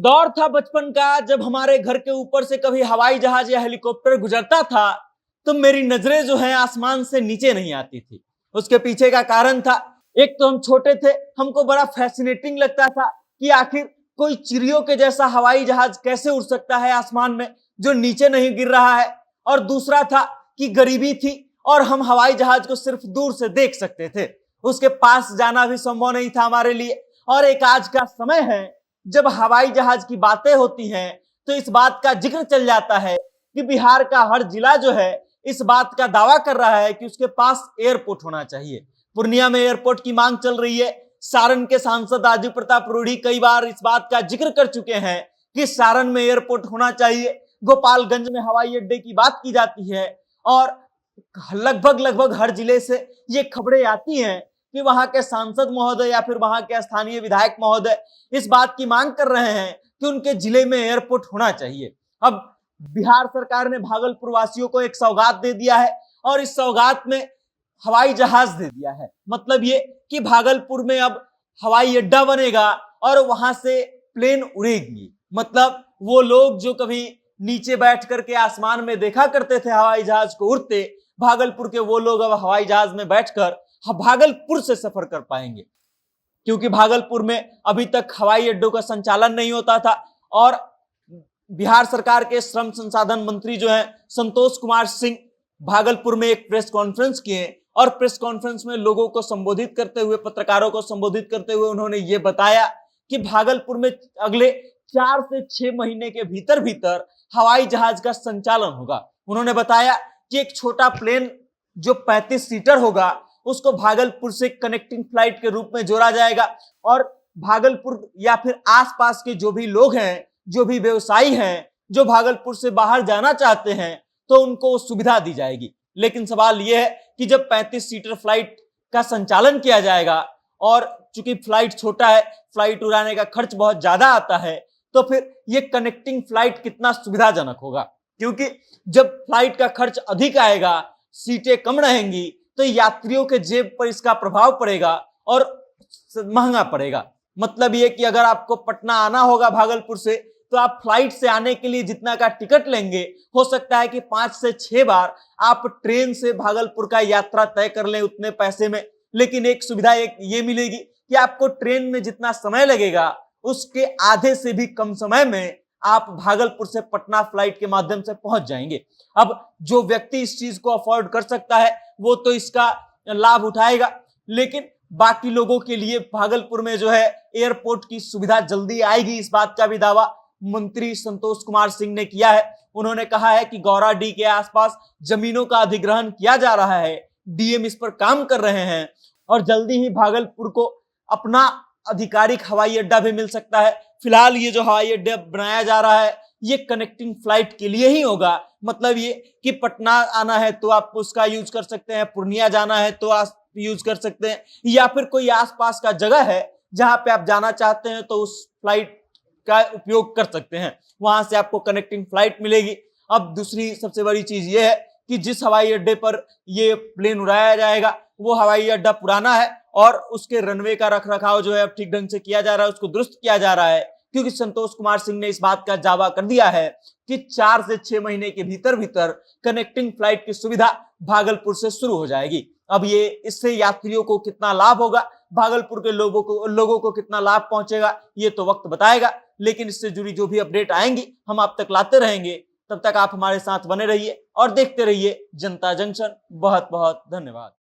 दौर था बचपन का जब हमारे घर के ऊपर से कभी हवाई जहाज या हेलीकॉप्टर गुजरता था तो मेरी नजरें जो है आसमान से नीचे नहीं आती थी। उसके पीछे का कारण था, एक तो हम छोटे थे, हमको बड़ा फैसिनेटिंग लगता था कि आखिर कोई चिड़ियों के जैसा हवाई जहाज कैसे उड़ सकता है आसमान में जो नीचे नहीं गिर रहा है। और दूसरा था कि गरीबी थी और हम हवाई जहाज को सिर्फ दूर से देख सकते थे, उसके पास जाना भी संभव नहीं था हमारे लिए। और एक आज का समय है जब हवाई जहाज की बातें होती हैं तो इस बात का जिक्र चल जाता है कि बिहार का हर जिला जो है इस बात का दावा कर रहा है कि उसके पास एयरपोर्ट होना चाहिए। पूर्णिया में एयरपोर्ट की मांग चल रही है। सारण के सांसद राजू प्रताप रूढ़ी कई बार इस बात का जिक्र कर चुके हैं कि सारण में एयरपोर्ट होना चाहिए। गोपालगंज में हवाई अड्डे की बात की जाती है और लगभग हर जिले से ये खबरें आती हैं कि वहां के सांसद महोदय या फिर वहां के स्थानीय विधायक महोदय इस बात की मांग कर रहे हैं कि उनके जिले में एयरपोर्ट होना चाहिए। अब बिहार सरकार ने भागलपुर वासियों को एक सौगात दे दिया है और इस सौगात में हवाई जहाज दे दिया है। मतलब ये कि भागलपुर में अब हवाई अड्डा बनेगा और वहां से प्लेन उड़ेगी। मतलब वो लोग जो कभी नीचे बैठ करके आसमान में देखा करते थे हवाई जहाज को उड़ते, भागलपुर के वो लोग अब हवाई जहाज में बैठकर भागलपुर से सफर कर पाएंगे, क्योंकि भागलपुर में अभी तक हवाई अड्डों का संचालन नहीं होता था। और बिहार सरकार के श्रम संसाधन मंत्री जो हैं संतोष कुमार सिंह भागलपुर में एक प्रेस कॉन्फ्रेंस किए और प्रेस कॉन्फ्रेंस में लोगों को संबोधित करते हुए, पत्रकारों को संबोधित करते हुए उन्होंने ये बताया कि भागलपुर में अगले 4 से 6 महीने के भीतर भीतर हवाई जहाज का संचालन होगा। उन्होंने बताया कि एक छोटा प्लेन जो 35 सीटर होगा उसको भागलपुर से कनेक्टिंग फ्लाइट के रूप में जोड़ा जाएगा और भागलपुर या फिर आसपास के जो भी लोग हैं, जो भी व्यवसायी हैं, जो भागलपुर से बाहर जाना चाहते हैं तो उनको सुविधा दी जाएगी। लेकिन सवाल यह है कि जब 35 सीटर फ्लाइट का संचालन किया जाएगा और चूंकि फ्लाइट छोटा है, फ्लाइट उड़ाने का खर्च बहुत ज्यादा आता है, तो फिर ये कनेक्टिंग फ्लाइट कितना सुविधाजनक होगा। क्योंकि जब फ्लाइट का खर्च अधिक आएगा, सीटें कम रहेंगी, तो यात्रियों के जेब पर इसका प्रभाव पड़ेगा और महंगा पड़ेगा। मतलब ये कि अगर आपको पटना आना होगा भागलपुर से तो आप फ्लाइट से आने के लिए जितना का टिकट लेंगे, हो सकता है कि 5 से 6 बार आप ट्रेन से भागलपुर का यात्रा तय कर लें उतने पैसे में। लेकिन एक सुविधा ये मिलेगी कि आपको ट्रेन में जितना समय लगेगा उसके आधे से भी कम समय में आप भागलपुर से पटना फ्लाइट के माध्यम से पहुंच जाएंगे। अब जो व्यक्ति इस चीज को अफोर्ड कर सकता है वो तो इसका लाभ उठाएगा, लेकिन बाकी लोगों के लिए भागलपुर में जो है एयरपोर्ट की सुविधा जल्दी आएगी, इस बात का भी दावा मंत्री संतोष कुमार सिंह ने किया है। उन्होंने कहा है कि गौराडीह के आसपास जमीनों का अधिग्रहण किया जा रहा है, डीएम इस पर काम कर रहे हैं और जल्दी ही भागलपुर को अपना आधिकारिक हवाई अड्डा भी मिल सकता है। फिलहाल ये जो हवाई अड्डा बनाया जा रहा है ये कनेक्टिंग फ्लाइट के लिए ही होगा। मतलब ये कि पटना आना है तो आप उसका यूज कर सकते हैं, पूर्णिया जाना है तो आप यूज कर सकते हैं, या फिर कोई आसपास का जगह है जहां पे आप जाना चाहते हैं तो उस फ्लाइट का उपयोग कर सकते हैं, वहां से आपको कनेक्टिंग फ्लाइट मिलेगी। अब दूसरी सबसे बड़ी चीज ये है कि जिस हवाई अड्डे पर ये प्लेन उड़ाया जाएगा वो हवाई अड्डा पुराना है और उसके रनवे का रखरखाव जो है अब ठीक ढंग से किया जा रहा है, उसको दुरुस्त किया जा रहा है। क्योंकि संतोष कुमार सिंह ने इस बात का दावा कर दिया है कि 4 से 6 महीने के भीतर भीतर कनेक्टिंग फ्लाइट की सुविधा भागलपुर से शुरू हो जाएगी। अब ये इससे यात्रियों को कितना लाभ होगा, भागलपुर के लोगों को कितना लाभ पहुंचेगा, ये तो वक्त बताएगा। लेकिन इससे जुड़ी जो भी अपडेट आएंगी हम आप तक लाते रहेंगे। तब तक आप हमारे साथ बने रहिए और देखते रहिए जनता जंक्शन। बहुत बहुत धन्यवाद।